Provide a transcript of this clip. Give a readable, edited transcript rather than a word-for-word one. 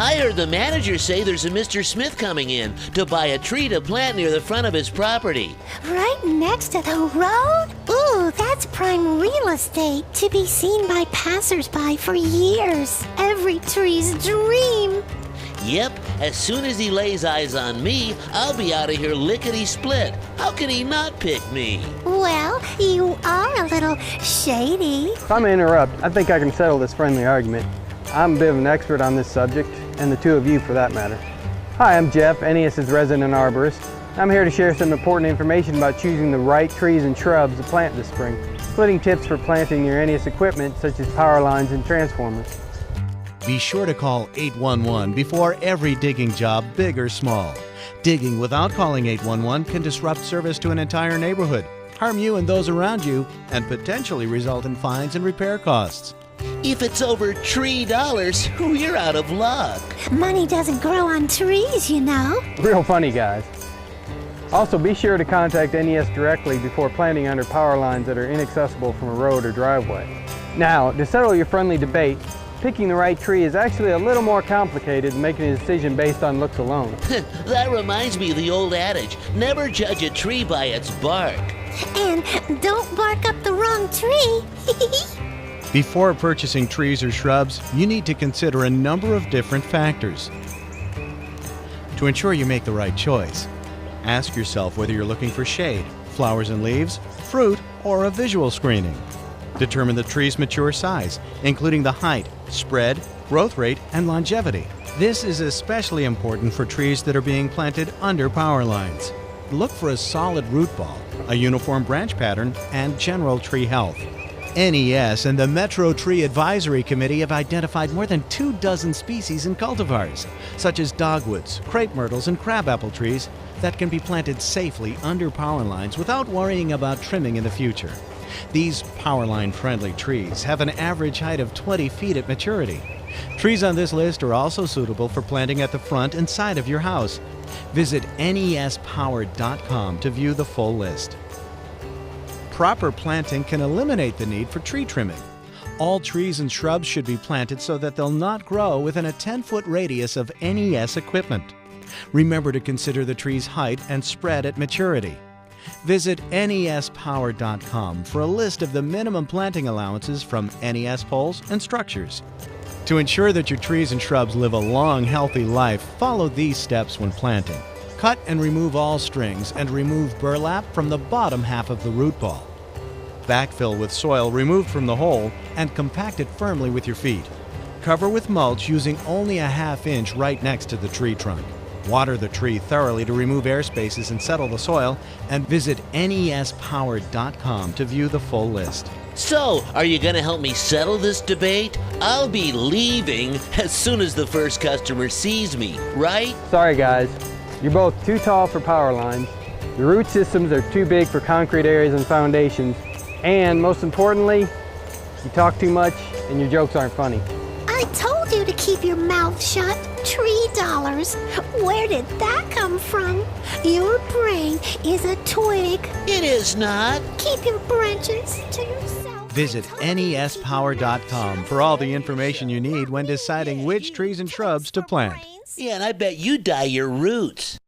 I heard the manager say there's a Mr. Smith coming in to buy a tree to plant near the front of his property. Right next to the road? Ooh, that's prime real estate to be seen by passersby for years. Every tree's dream. Yep, as soon as he lays eyes on me, I'll be out of here lickety-split. How can he not pick me? Well, you are a little shady. If I may interrupt, I think I can settle this friendly argument. I'm a bit of an expert on this subject, and the two of you for that matter. Hi, I'm Jeff, NES's resident arborist. I'm here to share some important information about choosing the right trees and shrubs to plant this spring, including tips for planting your NES equipment such as power lines and transformers. Be sure to call 811 before every digging job, big or small. Digging without calling 811 can disrupt service to an entire neighborhood, harm you and those around you, and potentially result in fines and repair costs. If it's over $3, we're out of luck. Money doesn't grow on trees, you know. Real funny, guys. Also, be sure to contact NES directly before planting under power lines that are inaccessible from a road or driveway. Now, to settle your friendly debate, picking the right tree is actually a little more complicated than making a decision based on looks alone. That reminds me of the old adage, never judge a tree by its bark. And don't bark up the wrong tree. Before purchasing trees or shrubs, you need to consider a number of different factors. To ensure you make the right choice, ask yourself whether you're looking for shade, flowers and leaves, fruit, or a visual screening. Determine the tree's mature size, including the height, spread, growth rate, and longevity. This is especially important for trees that are being planted under power lines. Look for a solid root ball, a uniform branch pattern, and general tree health. NES and the Metro Tree Advisory Committee have identified more than 24 species and cultivars, such as dogwoods, crepe myrtles, and crabapple trees that can be planted safely under power lines without worrying about trimming in the future. These powerline-friendly trees have an average height of 20 feet at maturity. Trees on this list are also suitable for planting at the front and side of your house. Visit nespowered.com to view the full list. Proper planting can eliminate the need for tree trimming. All trees and shrubs should be planted so that they'll not grow within a 10-foot radius of NES equipment. Remember to consider the tree's height and spread at maturity. Visit nespowered.com for a list of the minimum planting allowances from NES poles and structures. To ensure that your trees and shrubs live a long, healthy life, follow these steps when planting. Cut and remove all strings and remove burlap from the bottom half of the root ball. Backfill with soil removed from the hole and compact it firmly with your feet. Cover with mulch using only a ½ inch right next to the tree trunk. Water the tree thoroughly to remove air spaces and settle the soil, and visit nespowered.com to view the full list. So, are you going to help me settle this debate? I'll be leaving as soon as the first customer sees me, right? Sorry, guys. You're both too tall for power lines, the root systems are too big for concrete areas and foundations, and most importantly, you talk too much and your jokes aren't funny. I told you to keep your mouth shut. $3. Where did that come from? Your brain is a twig. It is not. Keep your branches to yourself. Visit nespower.com for all the information you need when deciding which trees and shrubs to plant. Yeah, and I bet you dye your roots.